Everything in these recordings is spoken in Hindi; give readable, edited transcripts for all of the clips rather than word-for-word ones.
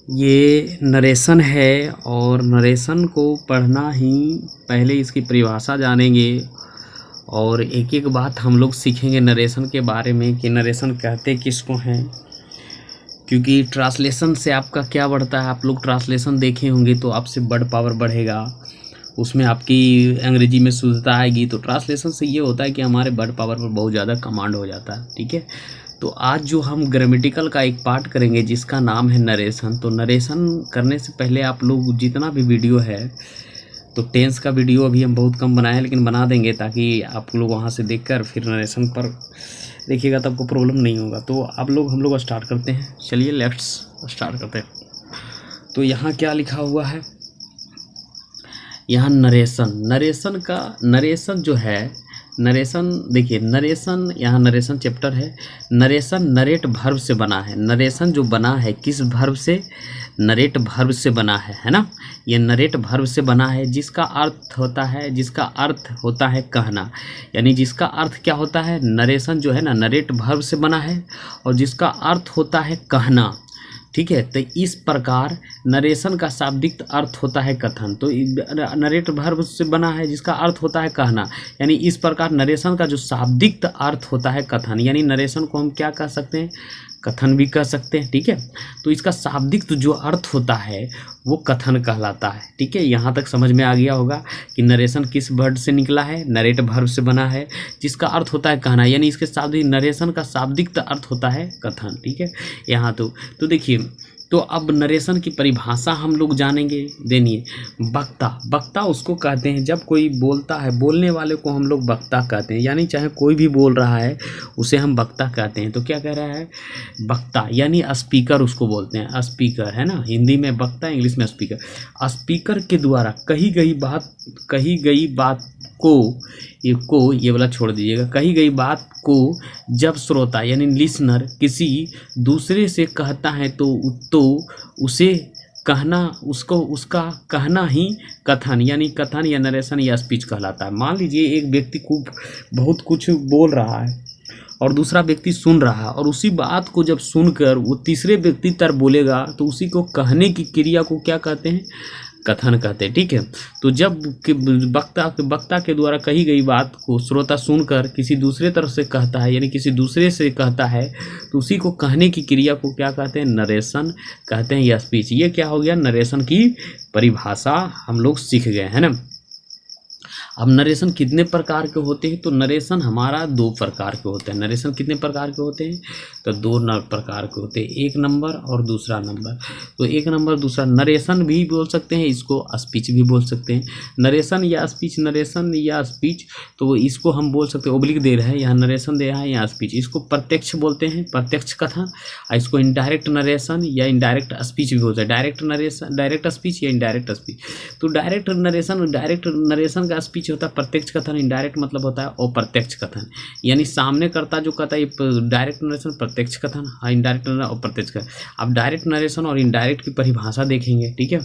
ये नरेशन है और नरेशन को पढ़ना ही पहले इसकी परिभाषा जानेंगे और एक एक बात हम लोग सीखेंगे नरेशन के बारे में कि नरेशन कहते किसको हैं। क्योंकि ट्रांसलेशन से आपका क्या बढ़ता है, आप लोग ट्रांसलेशन देखे होंगे तो आपसे वर्ड पावर बढ़ेगा, उसमें आपकी अंग्रेजी में शुद्धता आएगी। तो ट्रांसलेशन से ये होता है कि हमारे वर्ड पावर पर बहुत ज़्यादा कमांड हो जाता है। ठीक है, तो आज जो हम ग्रामेटिकल का एक पार्ट करेंगे जिसका नाम है नरेशन। तो नरेशन करने से पहले आप लोग जितना भी वीडियो है, तो टेंस का वीडियो अभी हम बहुत कम बनाए हैं लेकिन बना देंगे ताकि आप लोग वहाँ से देखकर फिर नरेशन पर देखिएगा तो आपको प्रॉब्लम नहीं होगा। तो आप लोग हम लोग स्टार्ट करते हैं, चलिए लेट्स स्टार्ट करते हैं। तो यहाँ क्या लिखा हुआ है, यहाँ नरेशन का नरेशन जो है, नरेशन देखिए, नरेशन यहाँ नरेशन चैप्टर है। नरेशन नरेट वर्ब से बना है। नरेशन जो बना है किस वर्ब से, नरेट वर्ब से बना है ना। ये नरेट वर्ब से बना है जिसका अर्थ होता है कहना, यानी जिसका अर्थ क्या होता है, नरेशन जो है ना नरेट वर्ब से बना है और जिसका अर्थ होता है कहना। ठीक है, तो इस प्रकार नरेशन का शाब्दिक अर्थ होता है कथन। तो नरेट वर्ब से बना है जिसका अर्थ होता है कहना, यानी इस प्रकार नरेशन का जो शाब्दिक अर्थ होता है कथन, यानी नरेशन को हम क्या कह सकते हैं, कथन भी कह सकते हैं। ठीक है, तो इसका शाब्दिक तो जो अर्थ होता है वो कथन कहलाता है। ठीक है, यहाँ तक समझ में आ गया होगा कि नरेशन किस वर्ड से निकला है, नरेट वर्ब से बना है जिसका अर्थ होता है कहना, यानी इसके शाब्दिक नरेशन का शाब्दिक अर्थ होता है कथन। ठीक है, यहाँ तो देखिए, तो अब नरेशन की परिभाषा हम लोग जानेंगे। देनिए, वक्ता उसको कहते हैं जब कोई बोलता है, बोलने वाले को हम लोग वक्ता कहते हैं, यानी चाहे कोई भी बोल रहा है उसे हम वक्ता कहते हैं। तो क्या कह रहा है, वक्ता यानी स्पीकर उसको बोलते हैं, स्पीकर है ना, हिंदी में वक्ता, इंग्लिश में स्पीकर। स्पीकर के द्वारा कही गई बात को ये वाला छोड़ दीजिएगा, कही गई बात को जब श्रोता यानी लिसनर किसी दूसरे से कहता है तो उसे कहना, उसका कहना ही कथन यानी कथन या नरेशन या स्पीच कहलाता है। मान लीजिए एक व्यक्ति को बहुत कुछ बोल रहा है और दूसरा व्यक्ति सुन रहा है, और उसी बात को जब सुनकर वो तीसरे व्यक्ति तर बोलेगा तो उसी को कहने की क्रिया को क्या कहते हैं, कथन कहते हैं। ठीक है, तो जब वक्ता के द्वारा कही गई बात को श्रोता सुनकर किसी दूसरे तरफ से कहता है, यानी किसी दूसरे से कहता है, तो उसी को कहने की क्रिया को क्या कहते हैं, नरेशन कहते हैं या स्पीच। ये क्या हो गया, नरेशन की परिभाषा हम लोग सीख गए हैं ना। अब नरेशन कितने प्रकार के होते हैं, तो नरेशन हमारा 2 प्रकार के होते हैं। नरेशन कितने प्रकार के होते हैं, तो 2 प्रकार के होते हैं, 1 नंबर और दूसरा नंबर। तो 1 नंबर दूसरा नरेशन भी बोल सकते हैं, इसको स्पीच भी बोल सकते हैं। नरेशन या स्पीच, तो इसको हम बोल सकते हैं, ओब्लिक दे रहे हैं, यहाँ नरेशन दे रहा है, यहाँ स्पीच। इसको प्रत्यक्ष बोलते हैं, प्रत्यक्ष कथन। इसको इनडायरेक्ट नरेशन या इनडायरेक्ट स्पीच भी बोलते हैं, डायरेक्ट नरेशन, डायरेक्ट स्पीच या इनडायरेक्ट स्पीच। तो डायरेक्ट नरेशन का स्पीच होता है प्रत्यक्ष कथन, इनडायरेक्ट मतलब होता है अप्रत्यक्ष कथन, यानी सामने करता जो कहता है डायरेक्ट नरेशन प्रत्यक्ष कथन, इनडायरेक्ट और प्रत्यक्ष कथन। अब डायरेक्ट नरेशन और इनडायरेक्ट की परिभाषा देखेंगे। ठीक है,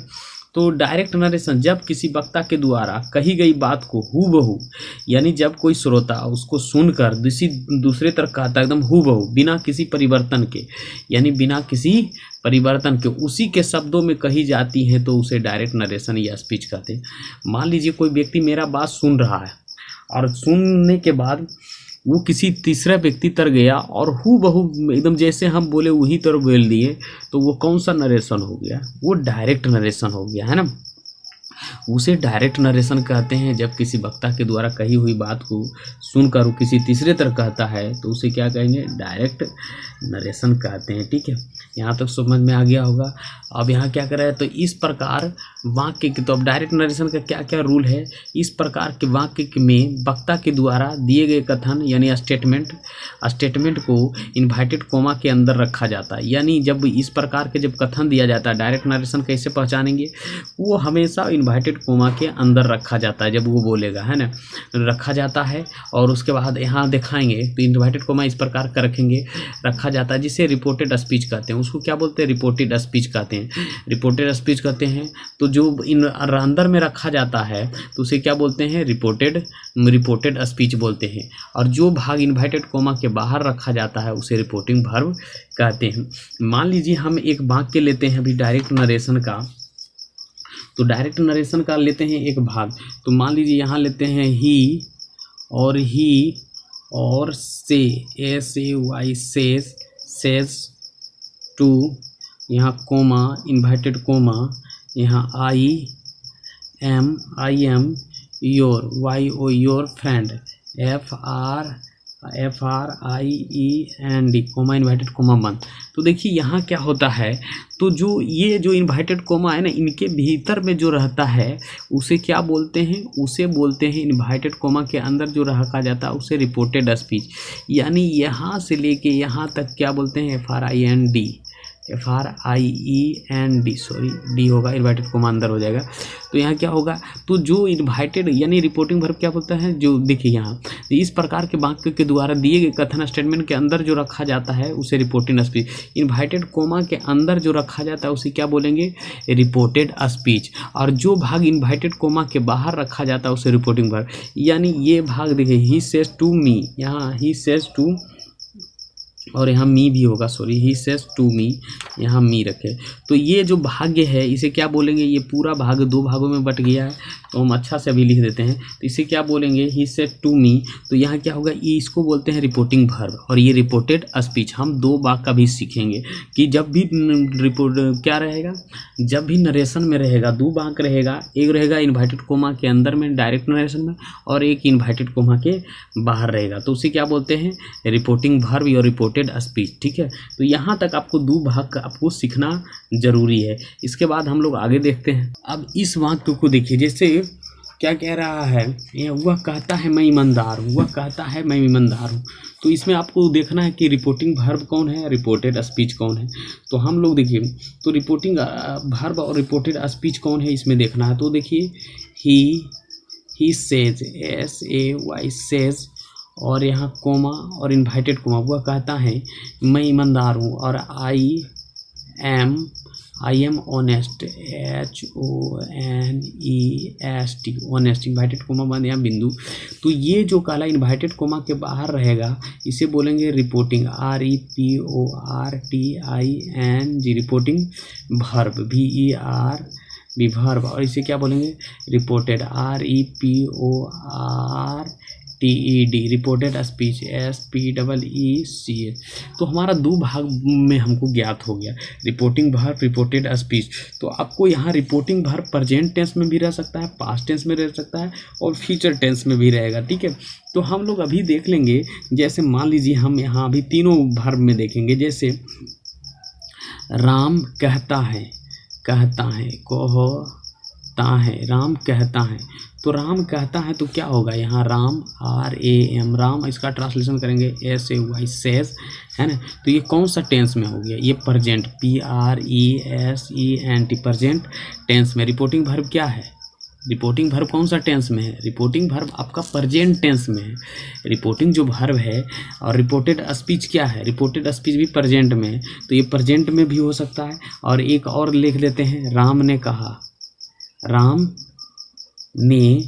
तो डायरेक्ट नरेशन जब किसी वक्ता के द्वारा कही गई बात को हूबहू, यानी जब कोई श्रोता उसको सुनकर दूसरे तरफ कहता है एकदम हूबहू, बिना किसी परिवर्तन के, यानी बिना किसी परिवर्तन के उसी के शब्दों में कही जाती है, तो उसे डायरेक्ट नरेशन या स्पीच कहते हैं। मान लीजिए कोई व्यक्ति मेरा बात सुन रहा है और सुनने के बाद वो किसी तीसरा व्यक्ति तर गया और हूबहू एकदम जैसे हम बोले वही तरह बोल दिए, तो वो कौन सा नरेशन हो गया, वो डायरेक्ट नरेशन हो गया है ना। उसे डायरेक्ट नरेशन कहते हैं जब किसी वक्ता के द्वारा कही हुई बात को सुनकर वो किसी तीसरे तरफ कहता है, तो उसे क्या कहेंगे, डायरेक्ट नरेशन कहते हैं। ठीक है, यहाँ तक समझ में आ गया होगा। अब यहाँ क्या कर रहा है, तो इस प्रकार वाक्य के, तो अब डायरेक्ट नरेशन का क्या क्या रूल है, इस प्रकार के वाक्य में वक्ता के द्वारा दिए गए कथन यानी स्टेटमेंट को इन्वर्टेड कोमा के अंदर रखा जाता है। यानी जब इस प्रकार के जब कथन दिया जाता है, डायरेक्ट नरेशन कैसे पहचानेंगे, वो हमेशा इन्वर्टेड कोमा के अंदर रखा जाता है, जब वो बोलेगा, है ना, रखा जाता है। और उसके बाद यहाँ दिखाएंगे तो इन्वर्टेड कोमा इस प्रकार का रखेंगे, रखा जाता है, जिसे रिपोर्टेड स्पीच कहते हैं। उसको क्या बोलते हैं? रिपोर्टेड स्पीच कहते हैं। रिपोर्टेड स्पीच कहते हैं। तो जो अंदर में रखा जाता है तो उसे क्या बोलते हैं? रिपोर्टेड स्पीच बोलते हैं। और जो भाग इन्वर्टेड कोमा के बाहर रखा जाता है उसे रिपोर्टिंग वर्ब कहते हैं। मान लीजिए हम एक वाक्य लेते हैं अभी डायरेक्ट नरेशन का, तो डायरेक्ट नरेशन का लेते हैं एक भाग। तो मान लीजिए यहाँ लेते हैं ही और से, SAY सेज टू, यहाँ कोमा, इन्वर्टेड कोमा, यहाँ I am your, YO your friend, FRIEND, coma inverted coma बंद। तो देखिए यहाँ क्या होता है, तो जो ये जो इन्वर्टेड कोमा है ना, इनके भीतर में जो रहता है उसे क्या बोलते हैं? उसे बोलते हैं, इन्वर्टेड कोमा के अंदर जो रखा जाता है उसे रिपोर्टेड स्पीच। यानी यहाँ से लेके यहाँ तक क्या बोलते हैं? FRIEND, सॉरी डी होगा, इन्वर्टेड कोमा अंदर हो जाएगा। तो यहाँ क्या होगा? तो जो इन्वर्टेड यानी रिपोर्टिंग वर्ब क्या बोलता है? जो देखिए यहाँ इस प्रकार के वाक्य के द्वारा दिए गए कथन स्टेटमेंट के अंदर जो रखा जाता है उसे रिपोर्टेड स्पीच। इन्वर्टेड कोमा के अंदर जो रखा जाता है उसे क्या बोलेंगे? Reported speech. और जो भाग इन्वर्टेड कोमा के बाहर रखा जाता है उसे रिपोर्टिंग वर्ब। यानी ये भाग देखिए, ही सेज टू मी, यहाँ ही सेज टू और यहाँ मी भी होगा, sorry he says to me, यहाँ मी रखे। तो ये जो भाग्य है इसे क्या बोलेंगे? ये पूरा भाग दो भागों में बट गया है, तो हम अच्छा से अभी लिख देते हैं। तो इसे क्या बोलेंगे? He says to me. तो यहाँ क्या होगा? ये इसको बोलते हैं रिपोर्टिंग वर्ब, और ये रिपोर्टेड स्पीच। हम दो भाग का भी सीखेंगे कि जब भी रिपोर्ट क्या रहेगा, जब भी नरेशन में रहेगा दो भाग रहेगा, एक रहेगा इन्वर्टेड कोमा के अंदर में डायरेक्ट नरेशन में, और एक इन्वर्टेड कोमा के बाहर रहेगा, तो उसे क्या बोलते हैं? रिपोर्टिंग वर्ब और रिपोर्टेड स्पीच। ठीक है, तो यहाँ तक आपको दो भाग का आपको सीखना जरूरी है। इसके बाद हम लोग आगे देखते हैं। अब इस वाक्य को देखिए, जैसे क्या कह रहा है, वह कहता है मैं ईमानदार हूँ, वह कहता है मैं ईमानदार हूँ। तो इसमें आपको देखना है कि रिपोर्टिंग वर्ब कौन है, रिपोर्टेड स्पीच कौन है। तो हम लोग देखिए, तो रिपोर्टिंग वर्ब और रिपोर्टेड स्पीच कौन है इसमें देखना है। तो देखिए ही सेज, SAY सेज, और यहाँ कोमा और इन्वर्टेड कोमा, वह कहता है मैं ईमानदार हूँ, और I am honest, HONEST, honest, inverted coma बंद यहाँ बिंदु। तो ये जो काला इन्वर्टेड कोमा के बाहर रहेगा इसे बोलेंगे reporting, REPORTING, reporting verb, VERB, और इसे क्या बोलेंगे? Reported, REPORTED, reported speech, SPEECH। तो हमारा दो भाग में हमको ज्ञात हो गया, रिपोर्टिंग वर्ब, रिपोर्टेड स्पीच। तो आपको यहाँ रिपोर्टिंग वर्ब प्रेजेंट टेंस में भी रह सकता है, पास्ट टेंस में रह सकता है, और फ्यूचर टेंस में भी रहेगा। ठीक है, तो हम लोग अभी देख लेंगे। जैसे मान लीजिए हम यहाँ अभी तीनों वर्ब में देखेंगे। जैसे राम कहता है, कहता है राम कहता है। तो राम कहता है तो क्या होगा? यहाँ राम, RAM, राम, इसका ट्रांसलेशन करेंगे SAY सेज, है ना। तो ये कौन सा टेंस में हो गया? ये प्रेजेंट, PRESENT, प्रेजेंट टेंस में। रिपोर्टिंग वर्ब क्या है? रिपोर्टिंग वर्ब कौन सा टेंस में है? रिपोर्टिंग वर्ब आपका प्रेजेंट टेंस में है। रिपोर्टिंग जो वर्ब है, और रिपोर्टेड स्पीच क्या है? रिपोर्टेड स्पीच भी प्रेजेंट में है, तो ये प्रेजेंट में भी हो सकता है। और एक और लिख लेते हैं, राम ने कहा, राम ने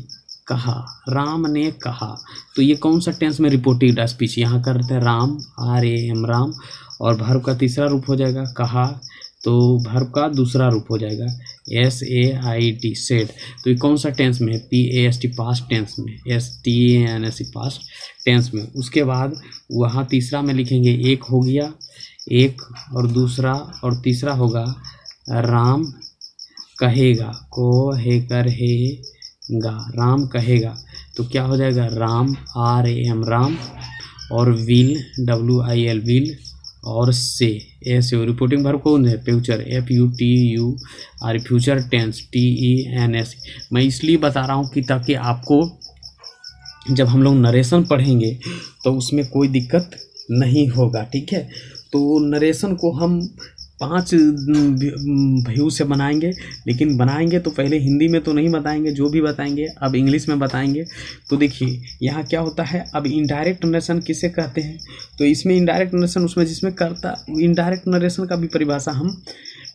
कहा। तो ये कौन सा टेंस में रिपोर्टेड स्पीच? यहाँ करते हैं राम, RAM, राम, और वर्ब का तीसरा रूप हो जाएगा कहा, तो वर्ब का दूसरा रूप हो जाएगा SAID, सेड। तो ये कौन सा टेंस में है? PAST, पास्ट टेंस में, STENS, पास्ट टेंस में। उसके बाद वहाँ तीसरा में लिखेंगे, एक हो गया, एक, और दूसरा और तीसरा होगा राम कहेगा, राम कहेगा। तो क्या हो जाएगा? राम, RAM, राम, और विल, WIL, विल, और से, ऐसे। रिपोर्टिंग वर्ब कौन है? Future, FUTUR, future tense, TENS। मैं इसलिए बता रहा हूँ कि ताकि आपको जब हम लोग नरेशन पढ़ेंगे तो उसमें कोई दिक्कत नहीं होगा। ठीक है, तो नरेशन को हम 5 व्यू से बनाएंगे, लेकिन बनाएंगे तो पहले हिंदी में तो नहीं बताएंगे, जो भी बताएंगे अब इंग्लिश में बताएंगे। तो देखिए यहाँ क्या होता है, अब इनडायरेक्ट नरेशन किसे कहते हैं, तो इसमें इनडायरेक्ट नरेशन उसमें जिसमें करता, इनडायरेक्ट नरेशन का भी परिभाषा हम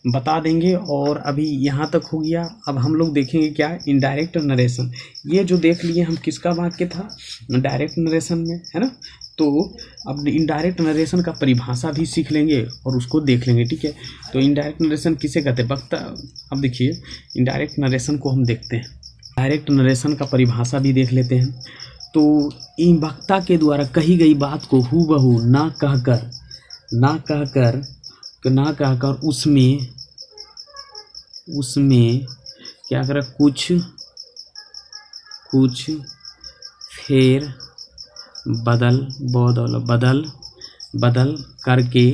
बता देंगे। और अभी यहाँ तक हो गया। अब हम लोग देखेंगे क्या इनडायरेक्ट नरेशन। ये जो देख लिए हम किसका वाक्य था, डायरेक्ट नरेशन में, है ना। तो अब इनडायरेक्ट नरेशन का परिभाषा भी सीख लेंगे और उसको देख लेंगे, ठीक है। तो इनडायरेक्ट नरेशन किसे कहते हैं, वक्ता। अब देखिए इनडायरेक्ट नरेशन को हम देखते हैं, डायरेक्ट नरेशन का परिभाषा भी देख लेते हैं। तो इन वक्ता के द्वारा कही गई बात को हूबहू ना कहकर उसमें क्या करें, कुछ फेर बदल करके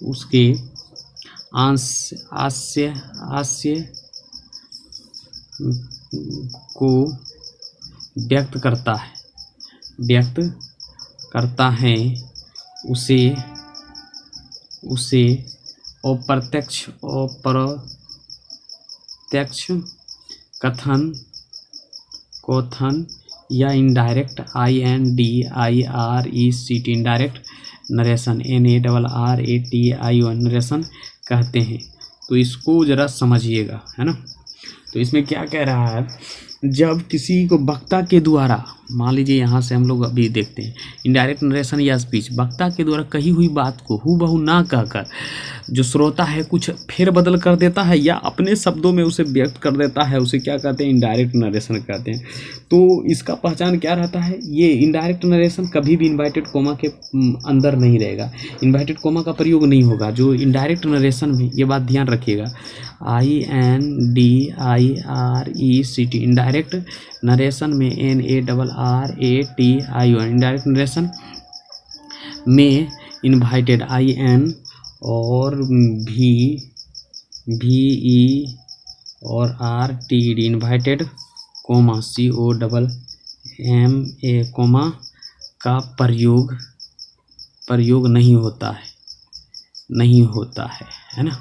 उसके आशय को व्यक्त करता है, उसे अप्रत्यक्ष कथन या indirect INDIRECT indirect narration NARRATION narration कहते हैं। तो इसको ज़रा समझिएगा, है ना। तो इसमें क्या कह रहा है, जब किसी को वक्ता के द्वारा, मान लीजिए यहाँ से हम लोग अभी देखते हैं इनडायरेक्ट नरेशन या स्पीच, वक्ता के द्वारा कही हुई बात को हूबहू ना कहकर जो श्रोता है कुछ फेर बदल कर देता है या अपने शब्दों में उसे व्यक्त कर देता है, उसे क्या कहते हैं, इनडायरेक्ट नरेशन कहते हैं। तो इसका पहचान क्या रहता है, ये इनडायरेक्ट नरेशन कभी भी इन्वर्टेड कोमा के अंदर नहीं रहेगा, इन्वर्टेड कोमा का प्रयोग नहीं होगा जो इनडायरेक्ट नरेशन में, ये बात ध्यान रखिएगा। INDIRECT इनडायरेक्ट नरेशन में NARRATION इनडायरेक्ट नरेशन में इन्वाइटेड IN और VE और RTD inverted comma COMMA comma का प्रयोग नहीं होता है ना।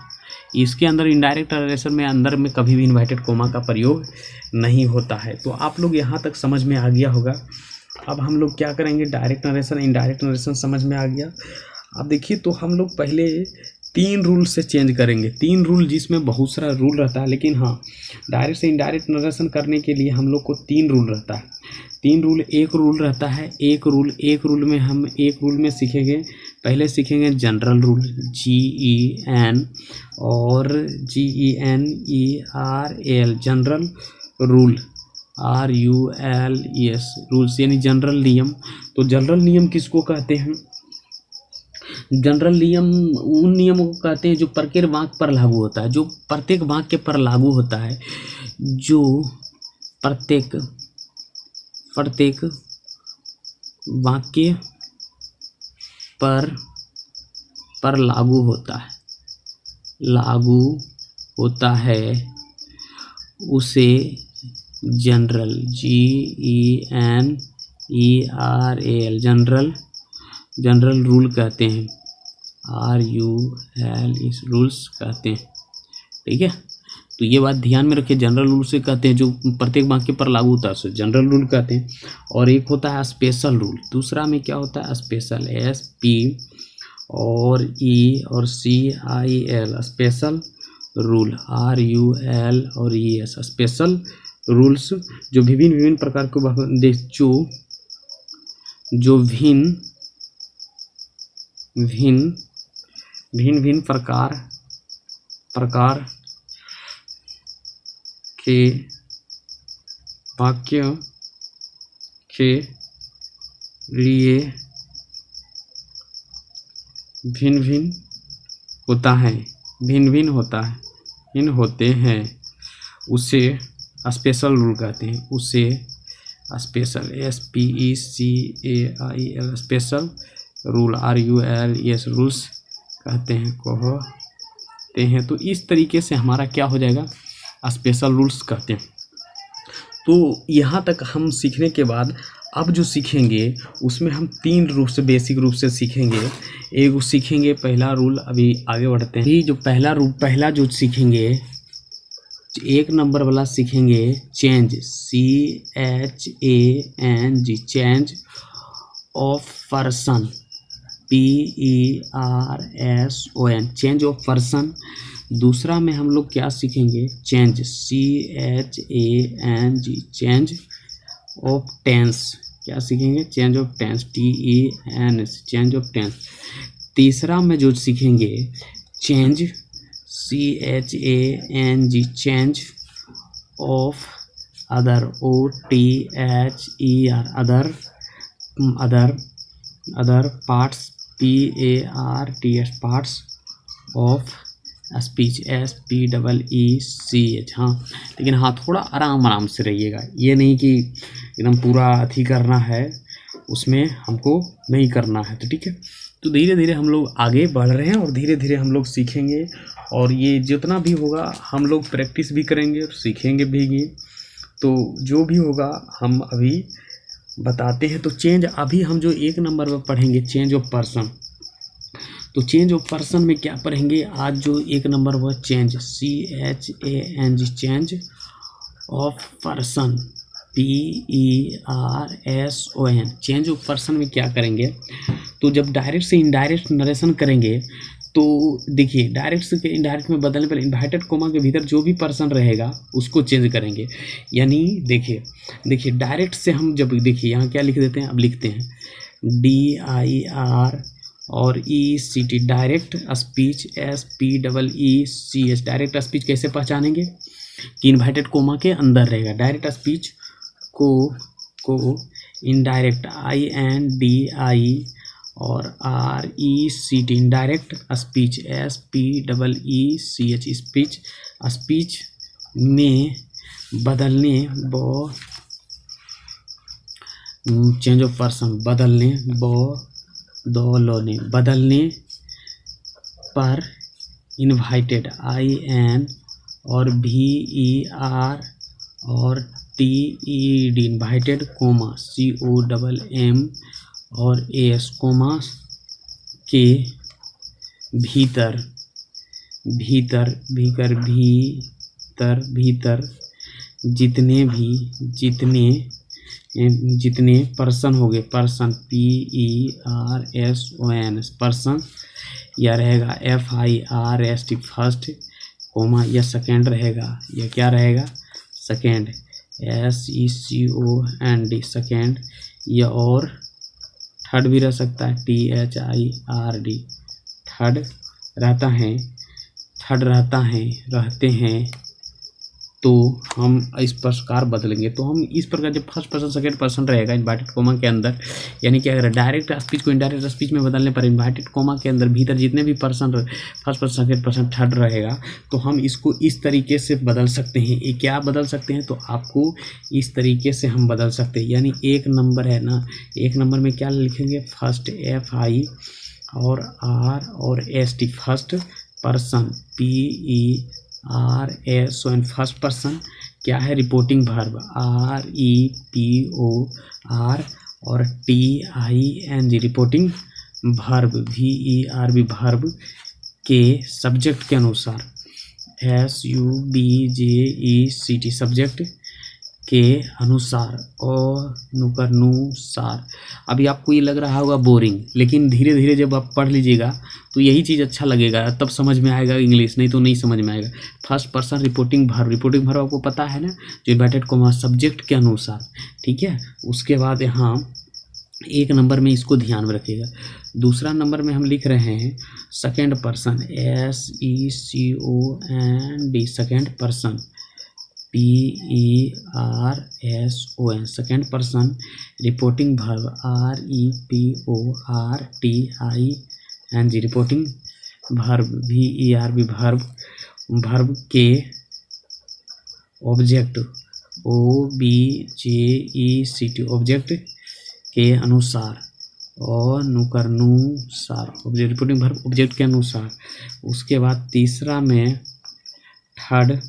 इसके अंदर इनडायरेक्ट नरेशन में अंदर में कभी भी इन्वर्टेड कोमा का प्रयोग नहीं होता है। तो आप लोग यहाँ तक समझ में आ गया होगा। अब हम लोग क्या करेंगे, डायरेक्ट नरेशन इनडायरेक्ट नरेशन समझ में आ गया। अब देखिए तो हम लोग पहले 3 रूल से चेंज करेंगे, 3 रूल जिसमें बहुत सारा रूल रहता है, लेकिन हाँ डायरेक्ट से इनडायरेक्ट नरेशन करने के लिए हम लोग को 3 रूल रहता है। 3 रूल, एक रूल रहता है, एक रूल में हम एक रूल में सीखेंगे, पहले सीखेंगे जनरल रूल GEN और GENERAL general rule RULES rules यानी जनरल नियम। तो जनरल नियम किसको कहते हैं, जनरल नियम उन नियमों को कहते हैं जो प्रत्येक वाक्य पर लागू होता है, जो प्रत्येक वाक्य पर लागू होता है, जो प्रत्येक वाक्य पर लागू होता है उसे जनरल GENERAL जनरल रूल कहते हैं, RULES रूल्स कहते हैं, ठीक है। तो ये बात ध्यान में रखिए, जनरल रूल से कहते हैं जो प्रत्येक वाक्य पर लागू होता है उसे जनरल रूल कहते हैं। और एक होता है स्पेशल रूल, दूसरा में क्या होता है स्पेशल SP और E और CIL स्पेशल रूल RUL और ES स्पेशल रूल्स जो विभिन्न प्रकार के जो भिन्न प्रकार के वाक्य के लिए भिन्न होते हैं उसे स्पेशल रूल कहते हैं, उसे special SPECAIL special rule RULES rules कहते हैं। तो इस तरीके से हमारा क्या हो जाएगा, स्पेशल रूल्स कहते हैं। तो यहाँ तक हम सीखने के बाद अब जो सीखेंगे उसमें हम 3 रूप से बेसिक रूप से सीखेंगे। एक सीखेंगे पहला रूल, अभी आगे बढ़ते हैं। अभी जो पहला जो सीखेंगे, 1 नंबर वाला सीखेंगे change, CHANG, change of person, PERSON, change of person. दूसरा में हम लोग क्या सीखेंगे, change, CHANG, change of tense. क्या सीखेंगे, change of tense, TENS, change of tense. तीसरा में जो सीखेंगे change, CHANG, change of other, OTHER, other parts, PARTS, parts of speech, SPEECH। हाँ, लेकिन हाँ थोड़ा आराम से रहिएगा, ये नहीं कि एकदम पूरा अथी करना है, उसमें हमको नहीं करना है। तो ठीक है, तो धीरे धीरे हम लोग आगे बढ़ रहे हैं और धीरे धीरे हम लोग सीखेंगे, और ये जितना भी होगा हम लोग प्रैक्टिस भी करेंगे और सीखेंगे भी। तो जो भी होगा हम अभी बताते हैं। तो चेंज, अभी हम जो 1 नंबर पर पढ़ेंगे चेंज ऑफ पर्सन, तो चेंज ऑफ पर्सन में क्या पढ़ेंगे आज जो 1 नंबर वह change, CHANG, change of person, PERSON। Change of person में क्या करेंगे, तो जब डायरेक्ट से इनडायरेक्ट नरेशन करेंगे तो देखिए डायरेक्ट से इनडायरेक्ट में बदलने पर इन्वर्टेड कोमा के भीतर जो भी पर्सन रहेगा उसको चेंज करेंगे। यानी देखिए डायरेक्ट से हम जब, देखिए यहाँ क्या लिख देते हैं, अब लिखते हैं DIR और ECT, direct speech, SPEECH। Direct speech कैसे पहचानेंगे कि इन्वर्टेड कोमा के अंदर रहेगा। डायरेक्ट स्पीच को इनडायरेक्ट, INDI और RECT, indirect speech, SPEECH, speech में बदलने, चेंज ऑफ पर्सन, बदलने पर इन्वाइटेड, IN और VER और TED, इन्वाइटेड कोमा, COMM और AS, कोमा के भीतर जितने पर्सन हो गए, पर्सन, PERSON, पर्सन, या रहेगा FIRST, फर्स्ट, कोमा या सेकेंड रहेगा, या क्या रहेगा, सेकेंड, SECOND, सेकेंड, या और थर्ड भी रह सकता है, THIRD, थर्ड रहते हैं। तो हम इस प्रकार बदलेंगे। तो हम इस प्रकार जब फर्स्ट पर्सन सेकेंड पर्सन रहेगा इन्वर्टेड कोमा के अंदर, यानी क्या अगर डायरेक्ट स्पीच को इनडायरेक्ट स्पीच में बदलने पर इन्वर्टेड कोमा के अंदर भीतर जितने भी person, first person second person third रहेगा, तो हम इसको इस तरीके से बदल सकते हैं। ये क्या बदल सकते हैं, तो आपको इस तरीके से हम बदल सकते हैं। यानी 1 नंबर है ना, 1 नंबर में क्या लिखेंगे, फर्स्ट FI और R और ST, first person, PERSON, first person, क्या है, रिपोर्टिंग वर्ब, REPOR और TING, reporting verb, VERB, verb के सब्जेक्ट के अनुसार, SUBJECT, सब्जेक्ट के अनुसार और नुसार। अभी आपको ये लग रहा होगा बोरिंग, लेकिन धीरे धीरे जब आप पढ़ लीजिएगा तो यही चीज़ अच्छा लगेगा, तब समझ में आएगा इंग्लिश, नहीं तो नहीं समझ में आएगा। फर्स्ट पर्सन रिपोर्टिंग वर्ब आपको पता है ना, जो इन्वर्टेड कोमा सब्जेक्ट के अनुसार, ठीक है। उसके बाद यहाँ 1 नंबर में इसको ध्यान में रखिएगा। दूसरा नंबर में हम लिख रहे हैं second person, SECOND, second person, PERSON, second person, reporting verb, REPORTING, reporting verb, VERB, verb के ऑब्जेक्ट, OBJECT, ऑब्जेक्ट के अनुसार और नुसार, ऑब्जेक्ट, रिपोर्टिंग वर्ब ऑब्जेक्ट के अनुसार। उसके बाद तीसरा में third,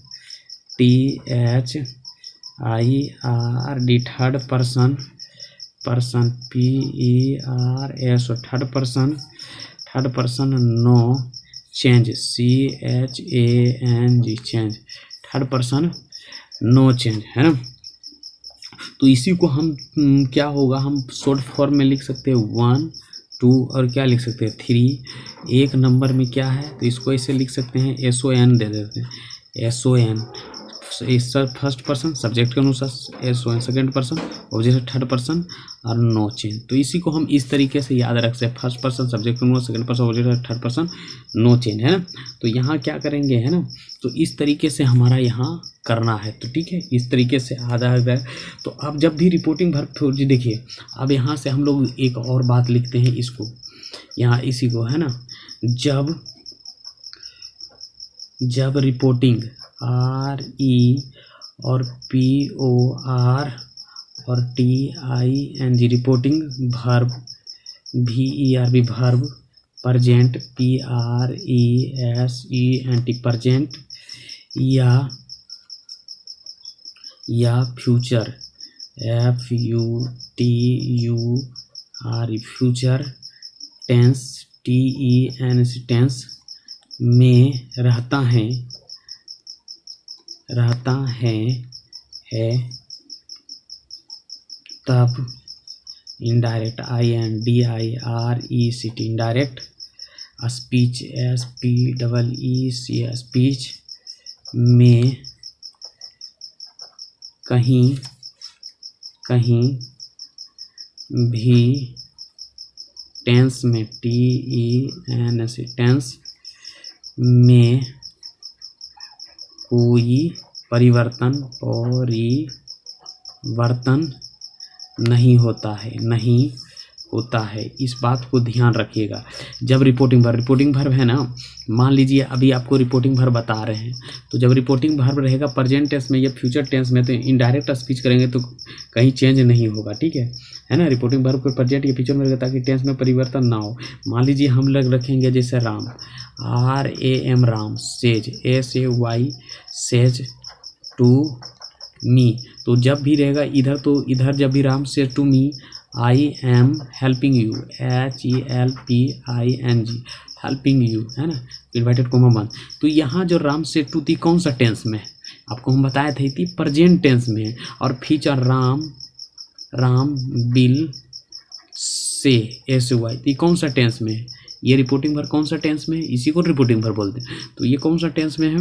THIRD, third person, person PERS, third person no change CHANG, change, third person no change, है ना। तो इसी को हम क्या होगा, हम शॉर्ट फॉर्म में लिख सकते हैं 1 2 और क्या लिख सकते हैं 3। एक नंबर में क्या है तो इसको ऐसे लिख सकते हैं SON दे देते हैं, SON फर्स्ट पर्सन सब्जेक्ट के अनुसार, SON second person object third person और नो चेंज। तो इसी को हम इस तरीके से याद रख सकते हैं, फर्स्ट पर्सन सब्जेक्ट के अनुसार, second person object third person no change, है ना। तो यहाँ क्या करेंगे, है ना, तो इस तरीके से हमारा यहाँ करना है। तो ठीक है, इस तरीके से आधा है। तो अब जब भी रिपोर्टिंग वर्ब, जी देखिए अब यहाँ से हम लोग एक और बात लिखते हैं इसको, यहाँ इसी को, है ना, जब रिपोर्टिंग RE और POR और TING reporting verb VERB verb present PRESENT present या future FUTURE future tense TENS tense में रहता है तब indirect INDIRECT indirect speech SPEEC speech में कहीं भी टेंस में TENS टेंस में कोई परिवर्तन नहीं होता है, इस बात को ध्यान रखिएगा। जब रिपोर्टिंग वर्ब है ना, मान लीजिए अभी आपको रिपोर्टिंग वर्ब बता रहे हैं, तो जब रिपोर्टिंग वर्ब रहेगा प्रेजेंट टेंस में या फ्यूचर टेंस में, तो इनडायरेक्ट स्पीच करेंगे तो कहीं चेंज नहीं होगा, ठीक है ना। रिपोर्टिंग वर्ब को प्रेजेंट या फ्यूचर में रहेगा ताकि टेंस में परिवर्तन ना हो। मान लीजिए हम लोग रखेंगे जैसे Ram, RAM Ram, says SAY says to me, तो जब भी रहेगा इधर, तो इधर जब भी Ram says to me I am helping you HELPING helping you, है ना, इन्वर्टेड कोमा बंद। तो यहाँ जो राम से टू थी कौन सा टेंस में, आपको हम बताया थी प्रेजेंट टेंस में, और फ्यूचर राम बिल से SY, तो कौन सा टेंस में है, ये रिपोर्टिंग वर्ब कौन सा टेंस में है, इसी को रिपोर्टिंग वर्ब बोलते हैं। तो ये कौन सा टेंस में है,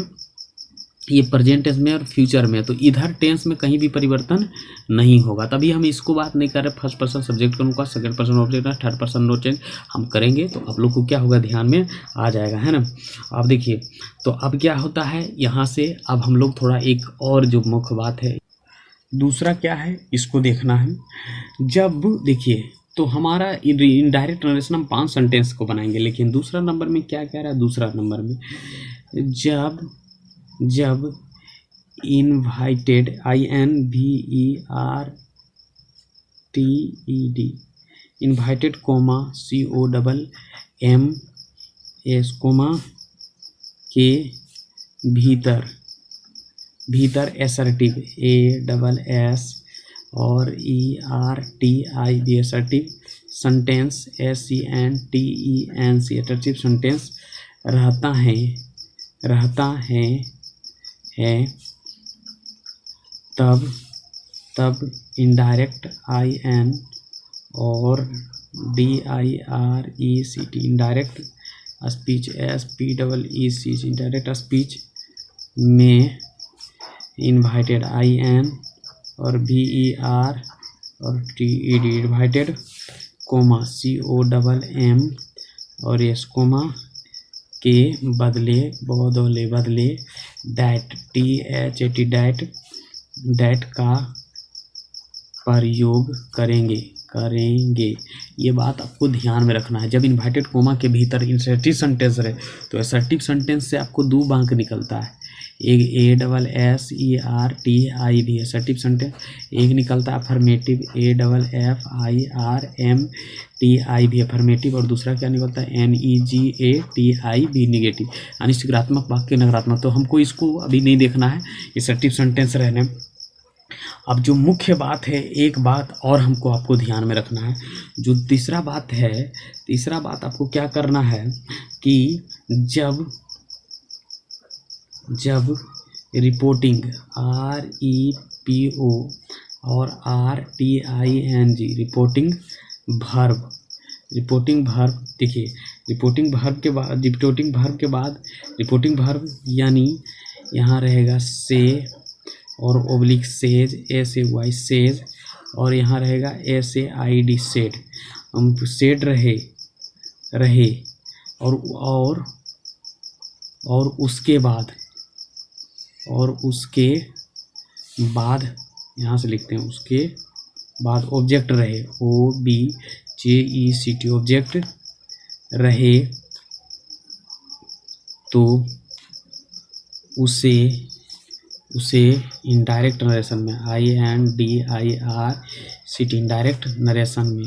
ये प्रेजेंट टेंस में और फ्यूचर में, तो इधर टेंस में कहीं भी परिवर्तन नहीं होगा। तभी हम इसको बात नहीं कर रहे फर्स्ट पर्सन सब्जेक्ट का अनुसार, second person object, third person no change हम करेंगे तो आप लोग को क्या होगा, ध्यान में आ जाएगा, है ना। अब देखिए तो अब क्या होता है यहाँ से, अब हम लोग थोड़ा एक और जो मुख्य बात है दूसरा क्या है इसको देखना है। जब देखिए तो हमारा इनडायरेक्ट नरेशन हम 5 सेंटेंस को बनाएंगे, लेकिन दूसरा नंबर में क्या कह रहा है, दूसरा नंबर में जब invited INVERTED invited coma COMMAS coma के भीतर असर्टिव ASS और ERTIV assertive sentence SENTENC assertive sentence रहता है तब इनडायरेक्ट IN और DIRECT indirect speech SPEEC indirect speech में इनवाइटेड IN और VER और TED इनवाइटेड कोमा COMM और S कोमा के बदले दैट का प्रयोग करेंगे। ये बात आपको ध्यान में रखना है। जब इन्वर्टेड कोमा के भीतर इंसर्टिव सेंटेंस रहे तो असर्टिव सेंटेंस से आपको 2 अंक निकलता है, एक ASSERTIV असर्टिव सेंटेंस, एक निकलता है अफर्मेटिव AFFIRMTIV अफर्मेटिव, और दूसरा क्या निकलता है NEGATIV निगेटिव, यानी सकारात्मक वाक्य नकारात्मक। तो हमको इसको अभी नहीं देखना है, असर्टिव सेंटेंस रहने अब जो मुख्य बात है, एक बात और हमको आपको ध्यान में रखना है। जो तीसरा बात है, तीसरा बात आपको क्या करना है कि जब रिपोर्टिंग REPO और RTING रिपोर्टिंग वर्ब देखिए, रिपोर्टिंग वर्ब यानी यहाँ रहेगा से और ओब्लिक सेज, SAY सेज, और यहाँ रहेगा SAID सेड। हम सेड रहे और उसके बाद यहाँ से लिखते हैं, उसके बाद ऑब्जेक्ट रहे, OBJECT ऑब्जेक्ट रहे, तो उसे इनडायरेक्ट नरेशन में INDIRCT इनडायरेक्ट नरेशन में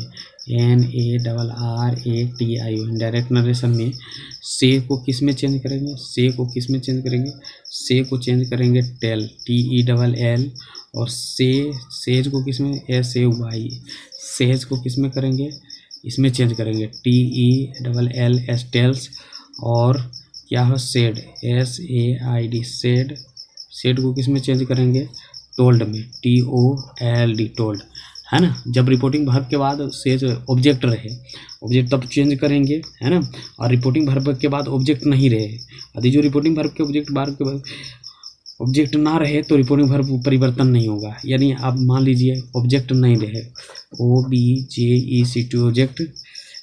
NARRATIO इनडायरेक्ट नरेशन में से को किस में चेंज करेंगे, से को चेंज करेंगे टेल TELL, और सेज को किस में SAY, सेज को किस में करेंगे, इसमें चेंज करेंगे TELLS टेल्स, और क्या है सेड SAID सेड को किस में चेंज करेंगे, टोल्ड में TOLD टोल्ड, है ना। जब रिपोर्टिंग वर्ब के बाद सेज ऑब्जेक्ट रहे, ऑब्जेक्ट तब चेंज करेंगे, है ना। और रिपोर्टिंग वर्ब के बाद ऑब्जेक्ट नहीं रहे, यदि जो रिपोर्टिंग वर्ब के ऑब्जेक्ट ना रहे तो रिपोर्टिंग वर्ब परिवर्तन नहीं होगा। यानी आप मान लीजिए ऑब्जेक्ट नहीं रहे, OBJECT ऑब्जेक्ट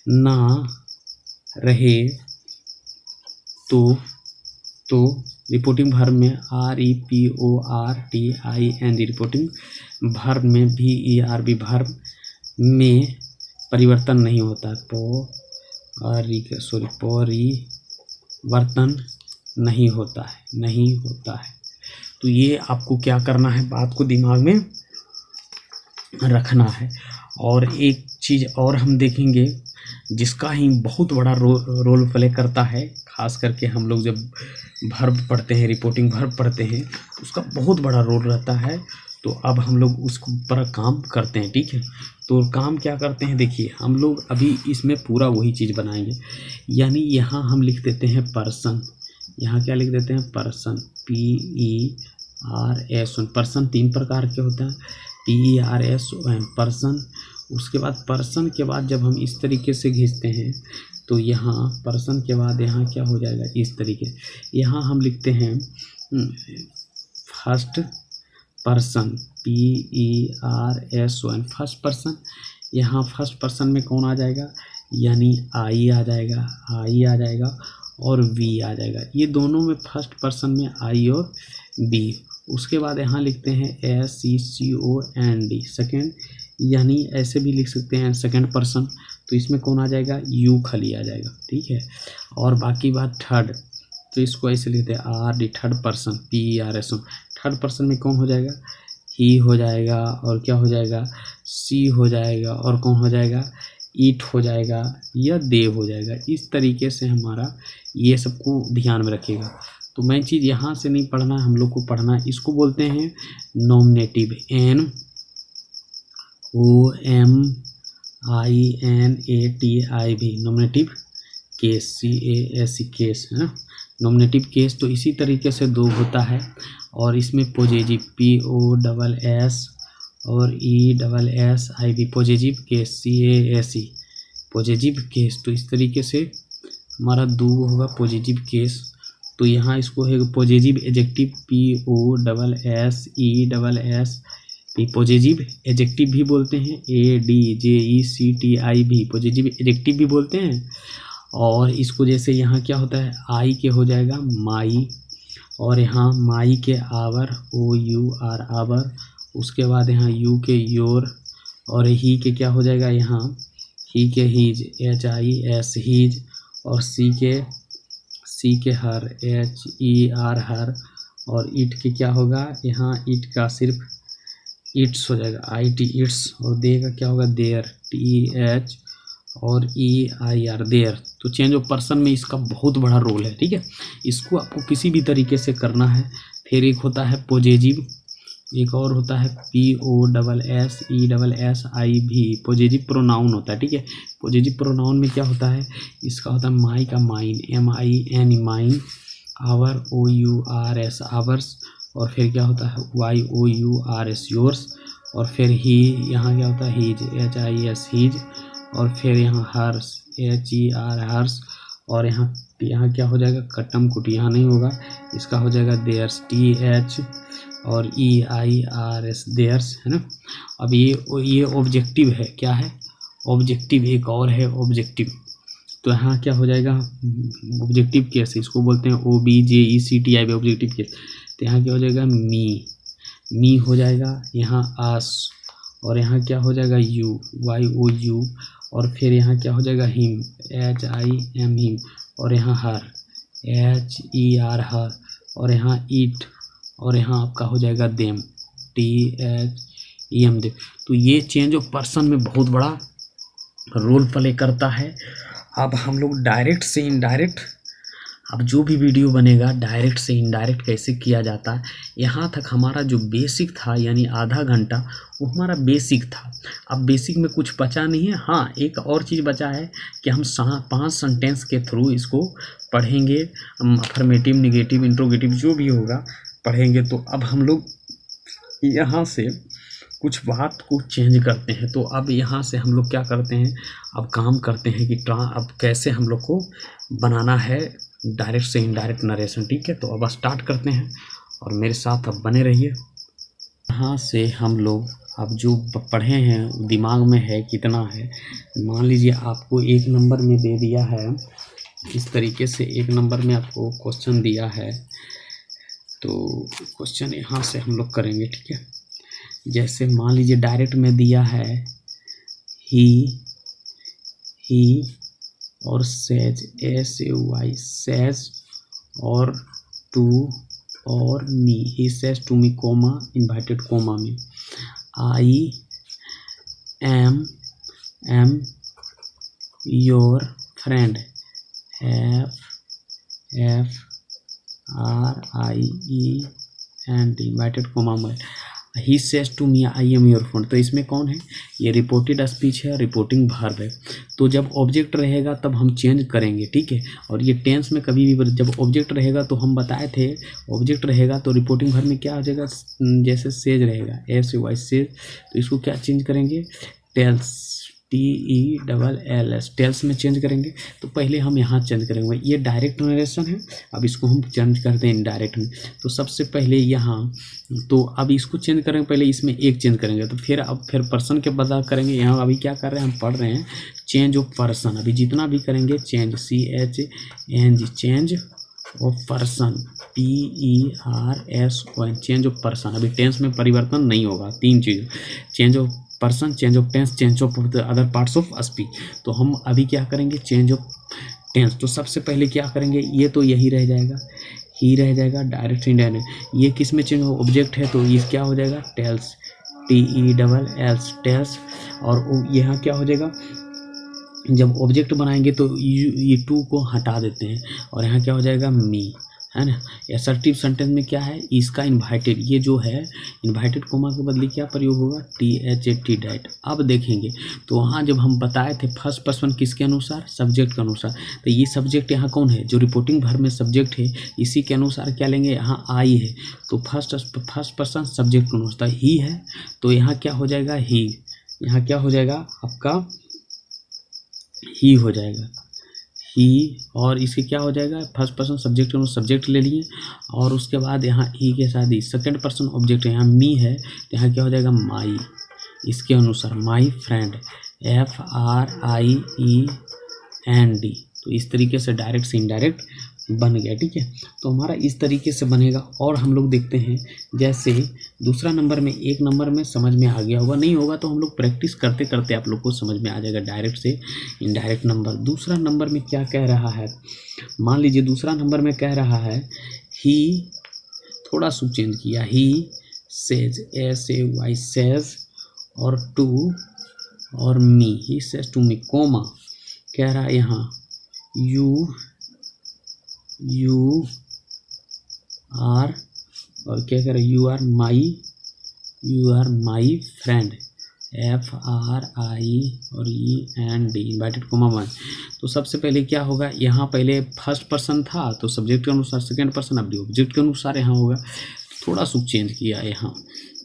ना रहे तो रिपोर्टिंग वर्ब में REPORTING रिपोर्टिंग वर्ब में VERB वर्ब में परिवर्तन नहीं होता, परिवर्तन नहीं होता है। तो ये आपको क्या करना है, बात को दिमाग में रखना है। और एक चीज़ और हम देखेंगे जिसका ही बहुत बड़ा रोल प्ले करता है, खास करके हम लोग जब वर्ब पढ़ते हैं, रिपोर्टिंग वर्ब पढ़ते हैं, उसका बहुत बड़ा रोल रहता है। तो अब हम लोग उस पर काम करते हैं, ठीक है। तो काम क्या करते हैं, देखिए हम लोग अभी इसमें पूरा वही चीज़ बनाएंगे। यानी यहाँ हम लिख देते हैं पर्सन, यहाँ क्या लिख देते हैं, पर्सन PERSON। पर्सन 3 प्रकार के होते हैं, PERSON पर्सन। उसके बाद पर्सन के बाद जब हम इस तरीके से खींचते हैं तो यहाँ पर्सन के बाद यहाँ क्या हो जाएगा, इस तरीके, यहाँ हम लिखते हैं first person PERSON first person. यहाँ फर्स्ट पर्सन में कौन आ जाएगा, यानी I आ जाएगा और V आ जाएगा। ये दोनों में फर्स्ट पर्सन में I और V। उसके बाद यहाँ लिखते हैं SECOND सेकेंड, यानी ऐसे भी लिख सकते हैं सेकेंड पर्सन, तो इसमें कौन आ जाएगा, U खाली आ जाएगा, ठीक है। और बाकी बात थर्ड, तो इसको ऐसे लिखते हैं RD third person PERSON। Third person में कौन हो जाएगा, ही हो जाएगा, और क्या हो जाएगा, सी हो जाएगा, और कौन हो जाएगा, ईट हो जाएगा, या दे हो जाएगा। इस तरीके से हमारा ये सबको ध्यान में रखिएगा। तो मैं चीज़ यहाँ से नहीं पढ़ना, हम लोग को पढ़ना है, इसको बोलते हैं nominative, NOMINATIV nominative case, CAS case, है ना, नॉमिनेटिव केस। तो इसी तरीके से 2 होता है, और इसमें पॉजिटिव POSS और ESSIV positive case, CASE positive case. तो इस तरीके से हमारा 2 होगा पॉजिटिव केस। तो यहाँ इसको है positive adjective POSSESS positive adjective भी बोलते हैं, ADJECTIV पॉजिटिव एडजेक्टिव भी बोलते हैं। और इसको जैसे यहाँ क्या होता है, आई के हो जाएगा माई, और यहाँ माई के आवर OUR आवर। उसके बाद यहाँ यू के योर, और ही के क्या हो जाएगा, यहाँ ही के हीज HIS हीज, और सी के हर HER हर, और ईट के क्या होगा, यहाँ ईट का सिर्फ इट्स हो जाएगा IT इट्स, और दे का क्या होगा, देयर TH और EIR देयर। तो चेंज ऑफ पर्सन में इसका बहुत बड़ा रोल है, ठीक है। इसको आपको किसी भी तरीके से करना है। फिर एक होता है पॉजिटिव एक और होता है POSSESSIV, पॉजिटिव प्रोनाउन होता है, ठीक है। पॉजिटिव प्रोनाउन में क्या होता है, इसका होता है माई का mine, MIN mine, our OURS ours, और फिर क्या होता है YOURS योर्स, और फिर ही यहाँ क्या होता है हीज, HIS हीज, और फिर यहाँ हर्स HER हर्स, और यहाँ क्या हो जाएगा कट्टम कुटी, यहाँ नहीं होगा, इसका हो जाएगा देयर्स TH और EIRS देयर्स, है ना। अब ये ऑब्जेक्टिव है, क्या है ऑब्जेक्टिव, एक और है ऑब्जेक्टिव। तो यहाँ क्या हो जाएगा ऑब्जेक्टिव केस, इसको बोलते हैं OBJECTIV ऑब्जेक्टिव केस। तो यहाँ क्या हो जाएगा मी हो जाएगा, यहाँ आस, और यहाँ क्या हो जाएगा YOU, और फिर यहाँ क्या हो जाएगा हिम HIM हिम, और यहाँ हर HER हर, और यहाँ ईट, और यहाँ आपका हो जाएगा देम THEM देम। तो ये चेंज ऑफ पर्सन में बहुत बड़ा रोल प्ले करता है। अब हम लोग डायरेक्ट से इनडायरेक्ट, अब जो भी वीडियो बनेगा डायरेक्ट से इनडायरेक्ट कैसे किया जाता है, यहाँ तक हमारा जो बेसिक था यानी आधा घंटा वो हमारा बेसिक था। अब बेसिक में कुछ बचा नहीं है, हाँ एक और चीज़ बचा है कि हम 5 सेंटेंस के थ्रू इसको पढ़ेंगे, अफर्मेटिव नेगेटिव इंट्रोगेटिव जो भी होगा पढ़ेंगे। तो अब हम लोग यहाँ से कुछ बात को चेंज करते हैं। तो अब यहाँ से हम लोग क्या करते हैं, अब काम करते हैं कि अब कैसे हम लोग को बनाना है डायरेक्ट से इनडायरेक्ट नरेशन, ठीक है। तो अब स्टार्ट करते हैं और मेरे साथ अब बने रहिए। यहाँ से हम लोग अब जो पढ़े हैं दिमाग में है कितना है, मान लीजिए आपको 1 नंबर में दे दिया है, इस तरीके से 1 नंबर में आपको क्वेश्चन दिया है। तो क्वेश्चन यहाँ से हम लोग करेंगे, ठीक है। जैसे मान लीजिए डायरेक्ट में दिया है ही और सेज SAY सेज, और टू और me, he says to me comma inverted comma में, I am your friend FRIEND inverted comma में, he says to me I am your friend. तो इसमें कौन है, ये रिपोर्टेड स्पीच है, रिपोर्टिंग वर्ब है। तो जब ऑब्जेक्ट रहेगा तब हम चेंज करेंगे, ठीक है। और ये टेंस में कभी भी जब ऑब्जेक्ट रहेगा तो हम बताए थे ऑब्जेक्ट रहेगा तो रिपोर्टिंग वर्ब में क्या हो जाएगा, जैसे सेज रहेगा SAY सेज, तो इसको क्या चेंज करेंगे टेल्स TELLS टेल्स में चेंज करेंगे। तो पहले हम यहाँ चेंज करेंगे, ये डायरेक्ट नरेशन है, अब इसको हम चेंज करते हैं इनडायरेक्ट में। तो सबसे पहले यहाँ, तो अब इसको चेंज करेंगे, पहले इसमें एक चेंज करेंगे, तो फिर पर्सन के बदला करेंगे। यहाँ अभी क्या कर रहे हैं, हम पढ़ रहे हैं चेंज ऑफ पर्सन, अभी जितना भी करेंगे change CHNG change of person PERSON change of person. अभी टेंस में परिवर्तन नहीं होगा, 3 चीज़, change of person, change of tense, change of the other parts of speech. तो हम अभी क्या करेंगे चेंज ऑफ टेंस। तो सबसे पहले क्या करेंगे, ये तो यही रह जाएगा, ही रह जाएगा डायरेक्ट इनडायरेक्ट। ये किस में चेंज हो, ऑब्जेक्ट है तो ये क्या हो जाएगा टेल्स TELLS टेल्स। और यहाँ क्या हो जाएगा, जब ऑब्जेक्ट बनाएंगे तो ये टू को हटा देते हैं और यहाँ क्या हो जाएगा मी, है ना। असर्टिव सेंटेंस में क्या है, इसका इन्वाइटेड, ये जो है इन्वाइटेड कोमा के बदले क्या प्रयोग होगा THAT डैट। अब देखेंगे तो वहाँ जब हम बताए थे फर्स्ट पर्सन किसके अनुसार, सब्जेक्ट के अनुसार, तो ये सब्जेक्ट यहाँ कौन है, जो रिपोर्टिंग वर्ब में सब्जेक्ट है, इसी के अनुसार क्या लेंगे, यहाँ आई है तो फर्स्ट पर्सन सब्जेक्ट के अनुसार ही है, तो यहाँ क्या हो जाएगा ही, यहाँ क्या हो जाएगा आपका ही हो जाएगा ही, और इसके क्या हो जाएगा फर्स्ट पर्सन सब्जेक्ट सब्जेक्ट ले लिए, और उसके बाद यहाँ ही के साथ ही सेकंड पर्सन ऑब्जेक्ट है, यहाँ मी है तो यहाँ क्या हो जाएगा माई, इसके अनुसार माई फ्रेंड FRIEND। तो इस तरीके से डायरेक्ट से इनडायरेक्ट बन गया, ठीक है। तो हमारा इस तरीके से बनेगा। और हम लोग देखते हैं जैसे दूसरा नंबर में, 1 नंबर में समझ में आ गया होगा, नहीं होगा तो हम लोग प्रैक्टिस करते करते आप लोग को समझ में आ जाएगा डायरेक्ट से इनडायरेक्ट नंबर। दूसरा नंबर में क्या कह रहा है, मान लीजिए दूसरा नंबर में कह रहा है ही, थोड़ा सा चेंज किया, ही सेज SAY सेज, और टू और me, he says to me comma, कह रहा है यहाँ यू आर, और क्या कह रहे, you are my you are my friend, FRI और END इन्वर्टेड कोमा 1। तो सबसे पहले क्या होगा, यहाँ पहले फर्स्ट पर्सन था तो सब्जेक्ट के अनुसार सेकंड पर्सन, अब ऑब्जेक्ट के अनुसार यहाँ होगा। थोड़ा सा चेंज किया है यहाँ।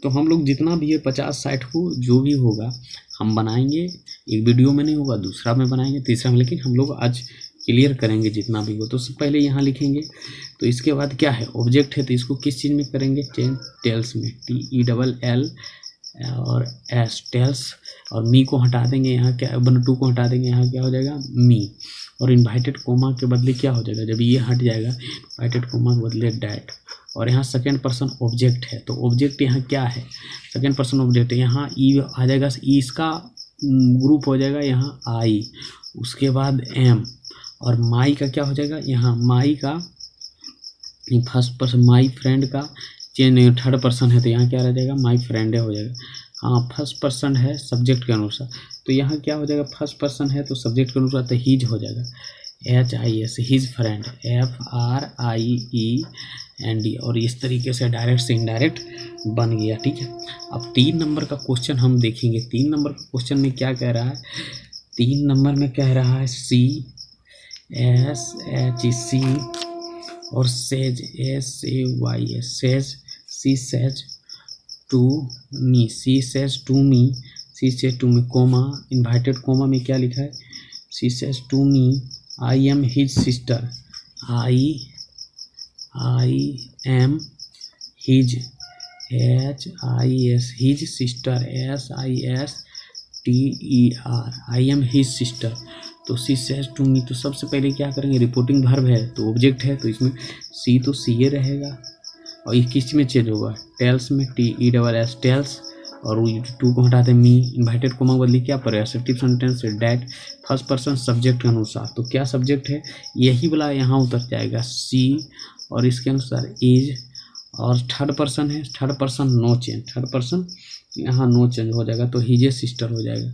तो हम लोग जितना भी ये 50-60 को जो भी होगा हम बनाएंगे, एक वीडियो में नहीं होगा, दूसरा में बनाएंगे, तीसरा में, लेकिन हम लोग आज क्लियर करेंगे जितना भी हो। तो सबसे पहले यहाँ लिखेंगे। तो इसके बाद क्या है, ऑब्जेक्ट है तो इसको किस चीज़ में करेंगे, टेल्स में, TELL और S टेल्स। और मी को हटा देंगे, यहाँ क्या 1-2 को हटा देंगे, यहाँ क्या हो जाएगा मी। और इन्वाइटेड कोमा के बदले क्या हो जाएगा, जब ये हट जाएगा इन्वाइटेड कोमा के बदले डैट। और यहाँ सेकेंड पर्सन ऑब्जेक्ट है तो ऑब्जेक्ट यहाँ क्या है, सेकेंड पर्सन ऑब्जेक्ट है, यहाँ ई आ जाएगा, ई इसका ग्रुप हो जाएगा यहाँ आई, उसके बाद एम, और माई का क्या हो जाएगा, यहाँ माई का फर्स्ट पर्सन, माई फ्रेंड का चेंज थर्ड पर्सन है तो यहाँ क्या रह जाएगा, माई फ्रेंड हो जाएगा। हाँ फर्स्ट पर्सन है सब्जेक्ट के अनुसार, तो यहाँ क्या हो जाएगा, फर्स्ट पर्सन है तो सब्जेक्ट के अनुसार तो हीज हो जाएगा, HIS हीज फ्रेंड, FRIEND। और इस तरीके से डायरेक्ट से इनडायरेक्ट बन गया। ठीक है, अब 3 नंबर का क्वेश्चन हम देखेंगे। 3 नंबर का क्वेश्चन में क्या कह रहा है, 3 नंबर में कह रहा है CSHC और says SAYS, says C says to me, C says to me, C says to me, comma inverted comma में क्या लिखा है, C says to me I am his sister, I am his, HIS his sister, SISTER, I am his sister. तो सी सेज टू मी, तो सबसे पहले क्या करेंगे, रिपोर्टिंग वर्ब है तो ऑब्जेक्ट है तो इसमें सी तो सी रहेगा, और ये किस में चेंज होगा, टेल्स में, TELLS टेल्स, और 2 को हटाते मी, इन्वाइटेड कोमा बदली क्या पड़ेगा, एसर्टिव सेंटेंस है डैट, फर्स्ट पर्सन सब्जेक्ट के अनुसार। तो क्या सब्जेक्ट है, यही वाला यहाँ उतर जाएगा सी, और इसके अनुसार इज, और थर्ड पर्सन है, third person no change, third person यहाँ नो चेंज हो जाएगा तो हिज सिस्टर हो जाएगा,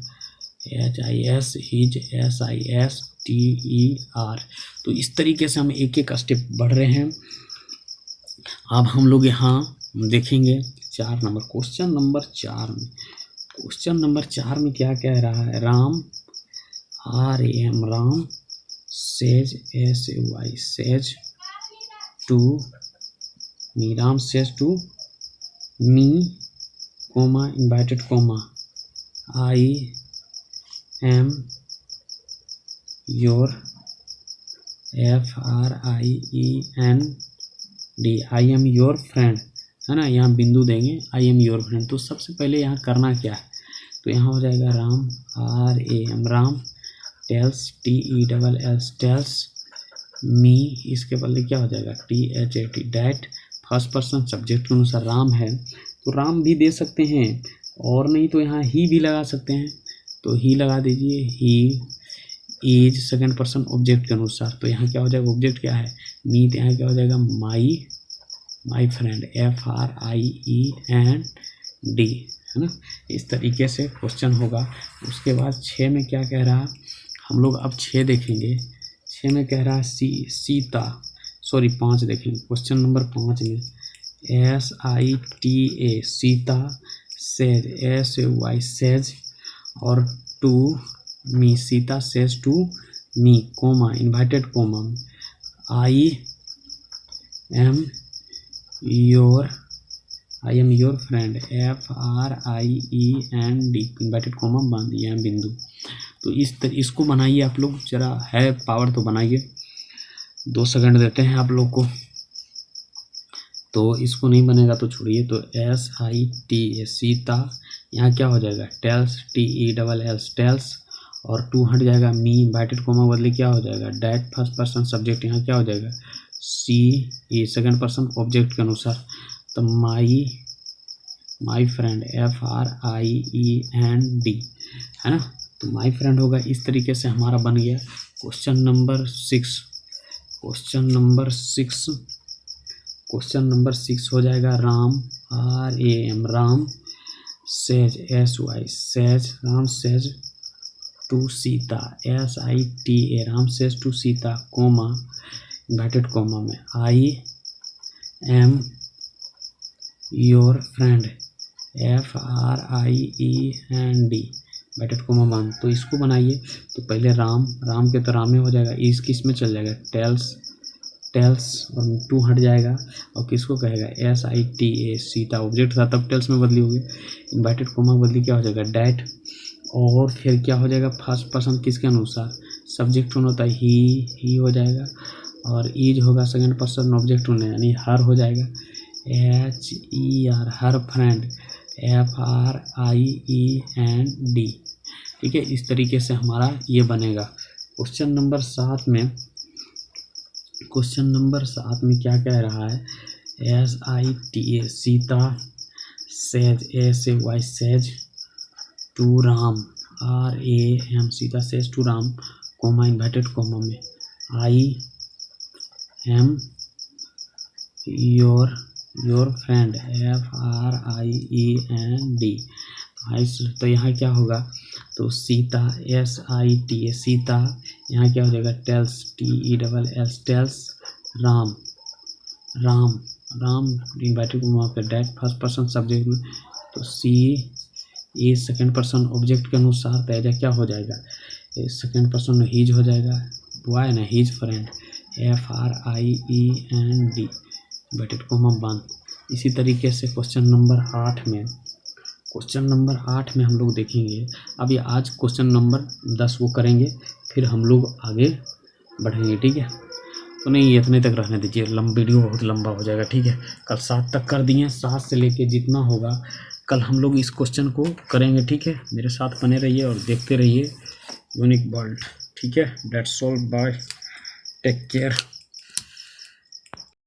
HIS हिज, SISTER। तो इस तरीके से हम एक एक स्टेप बढ़ रहे हैं। अब हम लोग यहाँ देखेंगे 4 नंबर, क्वेश्चन नंबर 4 में, क्वेश्चन नंबर 4 में क्या कह रहा है, Ram RAM Ram says SAY says to me, Ram says to me comma inverted comma I am your FRIEND, I am your friend, है ना, यहाँ बिंदु देंगे आई एम योर फ्रेंड। तो सबसे पहले यहाँ करना क्या है, तो यहाँ हो जाएगा Ram RAM Ram tells TELLS tells me, इसके बदले क्या हो जाएगा THAT that, first person subject के अनुसार राम है तो राम भी दे सकते हैं, और नहीं तो यहाँ ही भी लगा सकते हैं, तो ही लगा दीजिए, he is second person object के अनुसार। तो यहाँ क्या हो जाएगा, ऑब्जेक्ट क्या है मी, तो यहाँ क्या हो जाएगा माई फ्रेंड, FRIEND, है ना। इस तरीके से क्वेश्चन होगा। उसके बाद 6 में क्या कह रहा है, हम लोग अब 6 देखेंगे। 6 में कह रहा है सीता, सॉरी 5 देखेंगे, क्वेश्चन नंबर 5 में SITA Sita, says SAY says, और to me Sita says to me comma inverted comma I am your friend FRIEND inverted comma बांध दिया है बिंदु। तो इसको बनाइए आप लोग, जरा है पावर तो बनाइए, 2 सेकंड देते हैं आप लोग को। तो इसको नहीं बनेगा तो छोड़िए। तो SITA सीता, यहाँ क्या हो जाएगा टेल्स TELLS टेल्स, और 2 हट जाएगा मी इन्वाइटेड कोमा बदले क्या हो जाएगा डैट, फर्स्ट पर्सन सब्जेक्ट, यहाँ क्या हो जाएगा सी, ये सेकंड पर्सन ऑब्जेक्ट के अनुसार। तो माई फ्रेंड FRIEND, है ना। तो माई फ्रेंड होगा। इस तरीके से हमारा बन गया क्वेश्चन नंबर 6। क्वेश्चन नंबर 6 हो जाएगा Ram RAM Ram says SY says, Ram says to Sita SITA Ram says to Sita comma inverted comma में I am your friend FRIEND bracket comma बंद। तो इसको बनाइए। तो पहले राम, राम के तो राम ही हो जाएगा, इस किस में चल जाएगा, टेल्स, टेल्स और 2 हट जाएगा और किसको कहेगा, SITA सीता, ऑब्जेक्ट था तब टेल्स में बदली होगी, इन्वर्टेड कोमा बदली क्या हो जाएगा, डैट। और फिर क्या हो जाएगा, फर्स्ट पर्सन किसके अनुसार, सब्जेक्ट होता है ही हो जाएगा, और ईज होगा सेकंड पर्सन ऑब्जेक्ट होने यानी हर हो जाएगा, HER हर फ्रेंड, FRIEND। ठीक है, इस तरीके से हमारा ये बनेगा। क्वेश्चन नंबर 7 में, क्वेश्चन नंबर 7 में क्या कह रहा है, SITA Sita, says SAY says, to Ram RAM Sita says to Ram, comma inverted comma में, I am your friend, FRIEND। तो यहाँ क्या होगा, तो सीता SITA सीता, यहाँ क्या हो जाएगा, tells TELLS tells, Ram Ram Ram inverted comma पे डैट फर्स्ट पर्सन सब्जेक्ट में, तो सी ये सेकंड पर्सन ऑब्जेक्ट के अनुसार तेजा क्या हो जाएगा, सेकंड पर्सन हीज हो जाएगा, बॉय ना his friend, FRIEND bracket comma बंद। इसी तरीके से क्वेश्चन नंबर 8 में, क्वेश्चन नंबर 8 में हम लोग देखेंगे, अभी आज क्वेश्चन नंबर 10 वो करेंगे, फिर हम लोग आगे बढ़ेंगे। ठीक है, तो नहीं इतने तक रहने दीजिए, वीडियो बहुत लंबा हो जाएगा। ठीक है, कल 7 तक कर दिए, 7 से लेके जितना होगा कल हम लोग इस क्वेश्चन को करेंगे। ठीक है, मेरे साथ बने रहिए और देखते रहिए यूनिक वर्ल्ड। ठीक है, that's all, bye, take care.